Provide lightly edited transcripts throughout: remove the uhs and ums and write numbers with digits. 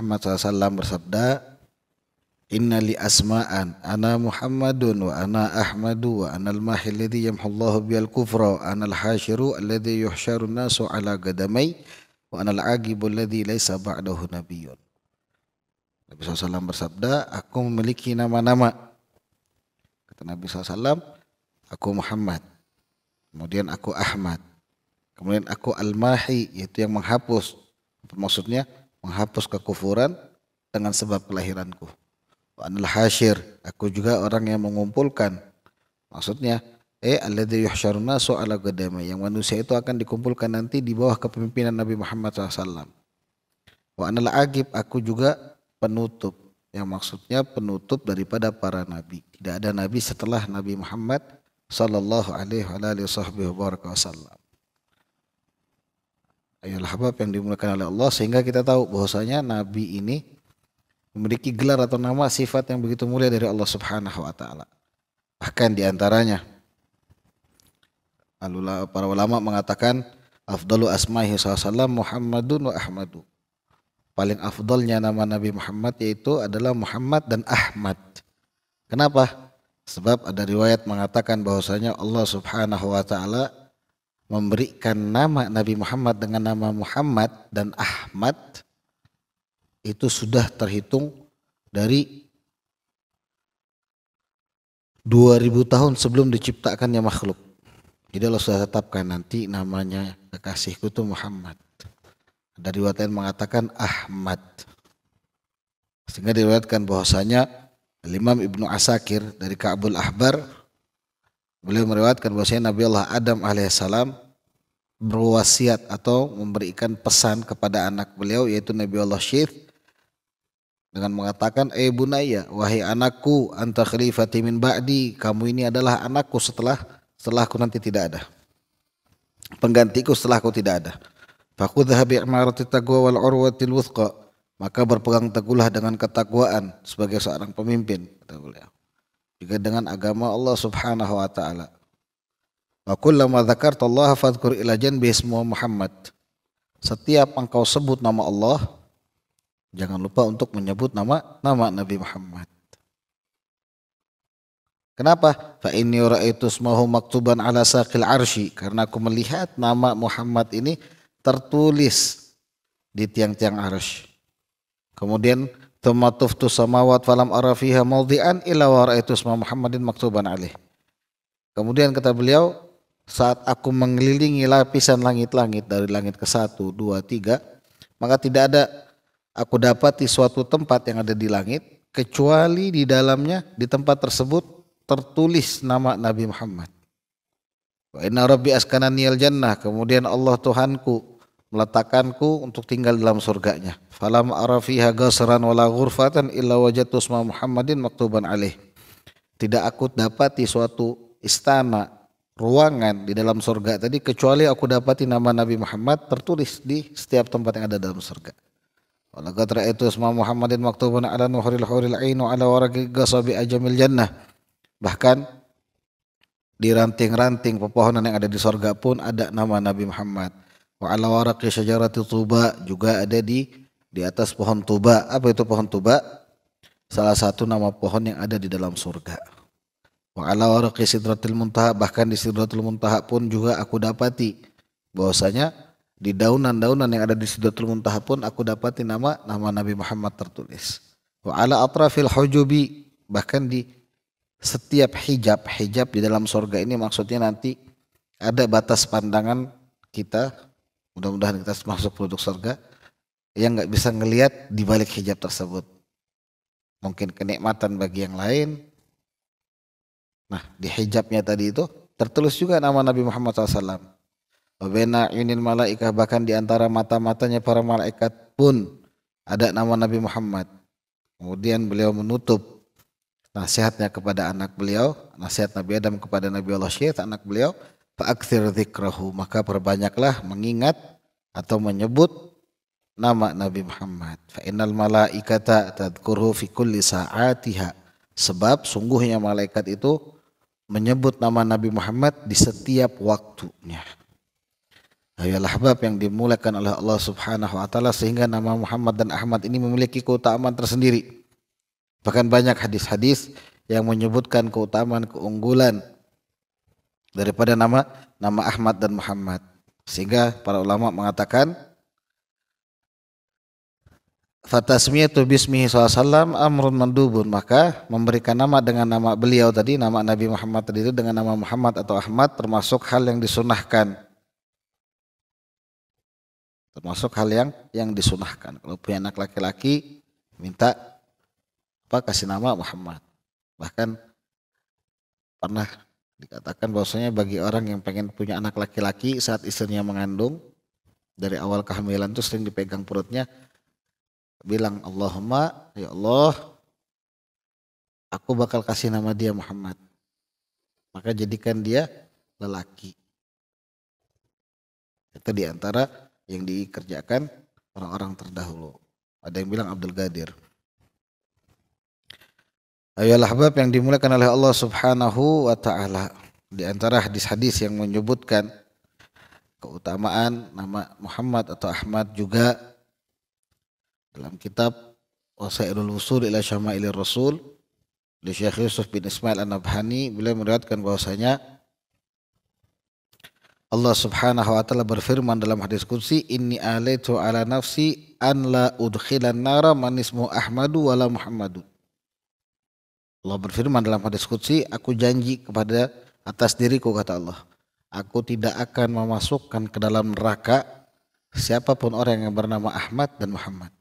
Muhammad SAW bersabda, Inna li asma'an, ana Muhammadun wa ana Ahmadu wa ana al-mahi alladhi yamhullahu biyal kufra wa ana al-hashiru alladhi yuhsyaru nasu ala gadamai wa ana al-agibu alladhi laysa ba'dahu nabiyyun. Nabi SAW bersabda, aku memiliki nama-nama. Kata Nabi SAW, aku Muhammad, kemudian aku Ahmad, kemudian aku al-mahi, yaitu yang menghapus. Maksudnya menghapus kekufuran dengan sebab kelahiranku. Wa anal hasyir, aku juga orang yang mengumpulkan. Maksudnya alladzi yuhsyarun nasu ala qadamai, yang manusia itu akan dikumpulkan nanti di bawah kepemimpinan Nabi Muhammad SAW. Wa anal agib, aku juga penutup, yang maksudnya penutup daripada para nabi. Tidak ada nabi setelah Nabi Muhammad sallallahu alaihi wasallam. Ayolah habab yang dimuliakan oleh Allah, sehingga kita tahu bahwasanya nabi ini memiliki gelar atau nama sifat yang begitu mulia dari Allah Subhanahu wa taala. Bahkan di antaranya para ulama mengatakan afdalu asma'ihi sallallahu Muhammadun wa Ahmadu. Paling afdalnya nama Nabi Muhammad yaitu adalah Muhammad dan Ahmad. Kenapa? Sebab ada riwayat mengatakan bahwasanya Allah Subhanahu wa taala memberikan nama Nabi Muhammad dengan nama Muhammad dan Ahmad itu sudah terhitung dari 2000 tahun sebelum diciptakannya makhluk. Jadi Allah sudah tetapkan nanti namanya kekasihku itu Muhammad. Ada riwayat lain mengatakan Ahmad. Sehingga diriwayatkan bahwasanya Imam Ibnu Asakir dari Ka'bul Ahbar, beliau meriwayatkan bahwasanya Nabi Allah Adam alaihissalam berwasiat atau memberikan pesan kepada anak beliau yaitu Nabi Allah Syith dengan mengatakan, bunayya, wahai anakku, anta khalifati min ba'di, kamu ini adalah anakku setelahku nanti tidak ada. Penggantiku setelahku tidak ada. Fakhudha bi'marati taqwa wal urwatil wuthqa, maka berpegang teguhlah dengan ketakwaan sebagai seorang pemimpin, kata beliau. Juga dengan agama Allah Subhanahu wa taala. Wa kullama dzakartallaha fadhkur ila janbi ismu Muhammad. Setiap engkau sebut nama Allah, jangan lupa untuk menyebut nama Nabi Muhammad. Kenapa? Fa inni ra'aitu ismahu maktuban ala saqil arsy, karena aku melihat nama Muhammad ini tertulis di tiang-tiang arsy. Kemudian tsumma tuftu samawat falam ara fiha mawdi'an illa wa ra'aitu isma Muhammadin maktuban alaih. Kemudian kata beliau, saat aku mengelilingi lapisan langit-langit dari langit ke-1, 2, 3, maka tidak ada aku dapati suatu tempat yang ada di langit kecuali di dalamnya, di tempat tersebut tertulis nama Nabi Muhammad. Wa inna rabbi askananiyal jannah, kemudian Allah Tuhanku meletakkanku untuk tinggal dalam surganya. Falam ara fiha gasran wala ghurfatan illa wajadtu isma Muhammadin maktuban alaih. Tidak aku dapati suatu istana, ruangan di dalam surga tadi kecuali aku dapati nama Nabi Muhammad tertulis di setiap tempat yang ada dalam surga. Walaqad ra'aitu isma Muhammadin maktuban ala nuhuril huril ain wa ala waraqi ghasabi ajamil jannah. Bahkan di ranting-ranting pepohonan yang ada di surga pun ada nama Nabi Muhammad. Wa ala waraqi syajarati tuba, juga ada di atas pohon tuba. Apa itu pohon tuba? Salah satu nama pohon yang ada di dalam surga. Wa ala waraqi sidratil muntaha, bahkan di sidratul muntaha pun juga aku dapati bahwasanya di daunan-daunan yang ada di Sidratul Muntaha pun aku dapati nama Nabi Muhammad tertulis. Wa ala atrafil hujubi, bahkan di setiap hijab di dalam surga ini maksudnya nanti ada batas pandangan kita, mudah-mudahan kita masuk penduduk surga, yang nggak bisa ngelihat di balik hijab tersebut. Mungkin kenikmatan bagi yang lain. Nah, di hijabnya tadi itu tertulis juga nama Nabi Muhammad SAW. Wabena yunil malaikah, bahkan di antara mata-matanya para malaikat pun ada nama Nabi Muhammad. Kemudian beliau menutup nasihatnya kepada anak beliau, nasihat Nabi Adam kepada Nabi Allah Syekh anak beliau, fa'akthir dzikrahu, maka perbanyaklah mengingat atau menyebut nama Nabi Muhammad. Fa innal malaikata tadhkuruhu fi kulli sa'atiha, sebab sungguhnya malaikat itu menyebut nama Nabi Muhammad di setiap waktunya. Ayolah ahbab yang dimuliakan oleh Allah Subhanahu wa taala, sehingga nama Muhammad dan Ahmad ini memiliki keutamaan tersendiri. Bahkan banyak hadis-hadis yang menyebutkan keutamaan, keunggulan daripada nama Ahmad dan Muhammad. Sehingga para ulama mengatakan fatasmiyatu bismihi sallallahu amrun mandubun, maka memberikan nama dengan nama beliau tadi, nama Nabi Muhammad tadi itu dengan nama Muhammad atau Ahmad termasuk hal yang disunahkan. Termasuk hal yang disunahkan. Kalau punya anak laki-laki minta kasih nama Muhammad. Bahkan pernah dikatakan bahwasanya bagi orang yang pengen punya anak laki-laki saat istrinya mengandung, dari awal kehamilan itu sering dipegang perutnya, bilang Allahumma, ya Allah, aku bakal kasih nama dia Muhammad, maka jadikan dia lelaki. Itu diantara yang dikerjakan orang-orang terdahulu. Ada yang bilang Abdul Qadir. Ayolah ahbab yang dimuliakan oleh Allah Subhanahu wa taala, di antara hadis-hadis yang menyebutkan keutamaan nama Muhammad atau Ahmad juga dalam kitab Wasailul Wusul ila Syamailir Rasul di Syekh Yusuf bin Ismail An-Nabhani, beliau meriwayatkan bahwasanya Allah Subhanahu wa taala berfirman dalam hadis qudsi, inni alaitu ala nafsi an la udkhilan nara man ismu Ahmadu wala Muhammadu. Allah berfirman dalam hadis qudsi, aku janji kepada atas diriku, kata Allah, aku tidak akan memasukkan ke dalam neraka siapapun orang yang bernama Ahmad dan Muhammad.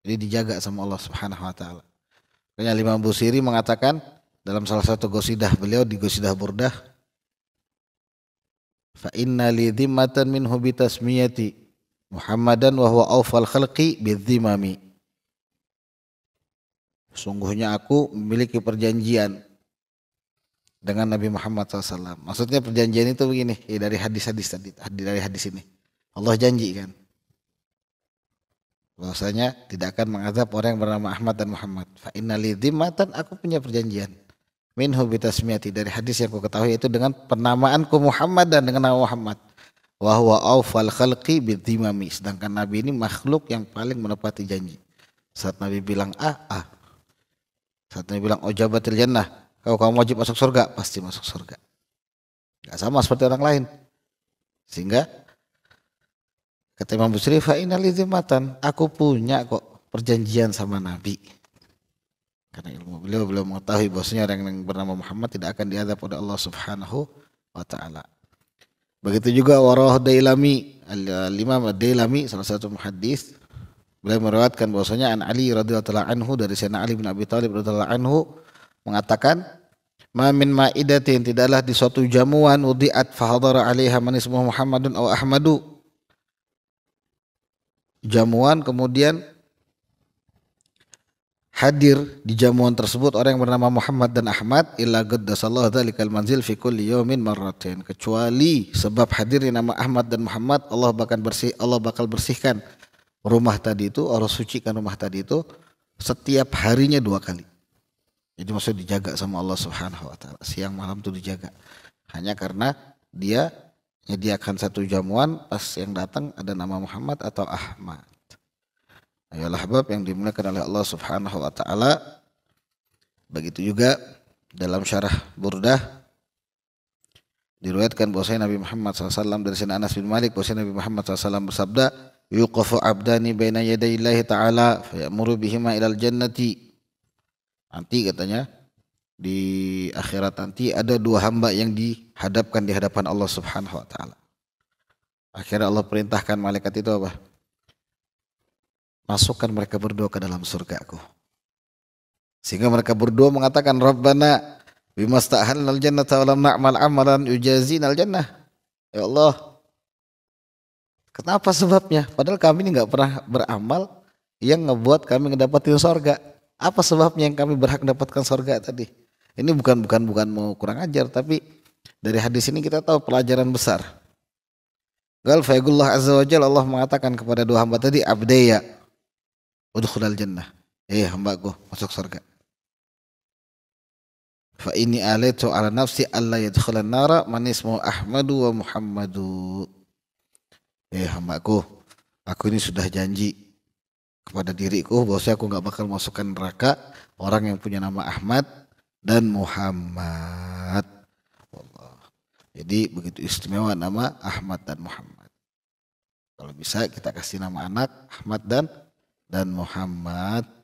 Jadi dijaga sama Allah Subhanahu wa taala. Makanya Imam Busiri mengatakan dalam salah satu qasidah beliau di qasidah Burdah, fa inna li dhimmatan minhu bi tasmiyati Muhammadan wa huwa awfal khalqi bidzimami. Sungguhnya aku memiliki perjanjian dengan Nabi Muhammad SAW. Maksudnya perjanjian itu begini, dari hadis-hadis tadi, dari hadis ini. Allah janji kan, bahwasanya tidak akan mengazab orang yang bernama Ahmad dan Muhammad. Fa inna li dhimmatan, aku punya perjanjian. Minhu bitasmiyati, dari hadis yang aku ketahui itu dengan penamaanku Muhammad dan dengan nama Muhammad. Wa huwa awfal khalqi bidzimami, sedangkan Nabi ini makhluk yang paling menepati janji. Saat Nabi bilang saat Nabi bilang ojabatil jannah, kamu wajib masuk surga, pasti masuk surga. Gak sama seperti orang lain. Sehingga kata Imam Busiri, fa inna li dhimmatan, aku punya kok perjanjian sama Nabi. Karena ilmu beliau mengetahui bahwasanya orang yang bernama Muhammad tidak akan diazab oleh Allah Subhanahu wa taala. Begitu juga Warah Dailami, Al-Imam Ad-Dailami salah satu muhaddis, beliau meriwayatkan bahwasanya an Ali radhiyallahu anhu, dari Sayyidina Ali bin Abi Thalib radhiyallahu anhu mengatakan, ma min ma'idatin, tidaklah di suatu jamuan wudi'at fahadara 'alaiha man ismuhu Muhammadun aw Ahmadu, jamuan kemudian hadir di jamuan tersebut orang yang bernama Muhammad dan Ahmad, illa qaddasallahu dzalikal manzil fi kulli yawmin marratain, kecuali sebab hadirnya nama Ahmad dan Muhammad, Allah bakal bersihkan rumah tadi itu, Allah sucikan rumah tadi itu setiap harinya 2 kali. Jadi maksudnya dijaga sama Allah Subhanahu wa taala, siang malam itu dijaga. Hanya karena dia menyediakan satu jamuan, pas yang datang ada nama Muhammad atau Ahmad. Ayolah ahbab yang dimuliakan oleh Allah Subhanahu wa taala. Begitu juga dalam syarah Burdah diriwayatkan bahwasanya Nabi Muhammad SAW dari Sayyidina Anas bin Malik, bahwasanya Nabi Muhammad SAW bersabda, yuqafu abdani baina yadayillahi ta'ala fayamuru bihima ilal jannati. Nanti katanya di akhirat nanti ada 2 hamba yang dihadapkan di hadapan Allah Subhanahu wa taala. Akhirnya Allah perintahkan malaikat itu apa? Masukkan mereka berdua ke dalam surgaku. Sehingga mereka berdua mengatakan, Rabbana bimasta'halnal jannata wa lam na'mal amalan yujazinal jannah. Ya Allah, kenapa sebabnya? Padahal kami ini gak pernah beramal yang ngebuat kami ngedapatin surga. Apa sebabnya yang kami berhak mendapatkan surga tadi? Ini bukan mau kurang ajar, tapi dari hadis ini kita tahu pelajaran besar. Qal fayaqulullah azza wa jalla, Allah mengatakan kepada 2 hamba tadi, abdaya udkhulal jannah, hambaku masuk surga. Fa inni alaitu ala nafsi alla yadkhulan nara man ismu Ahmadu wa Muhammadu. Hambaku, aku ini sudah janji kepada diriku bahwa aku nggak bakal masukkan neraka orang yang punya nama Ahmad dan Muhammad. Allah. Jadi begitu istimewa nama Ahmad dan Muhammad. Kalau bisa kita kasih nama anak Ahmad dan Muhammad.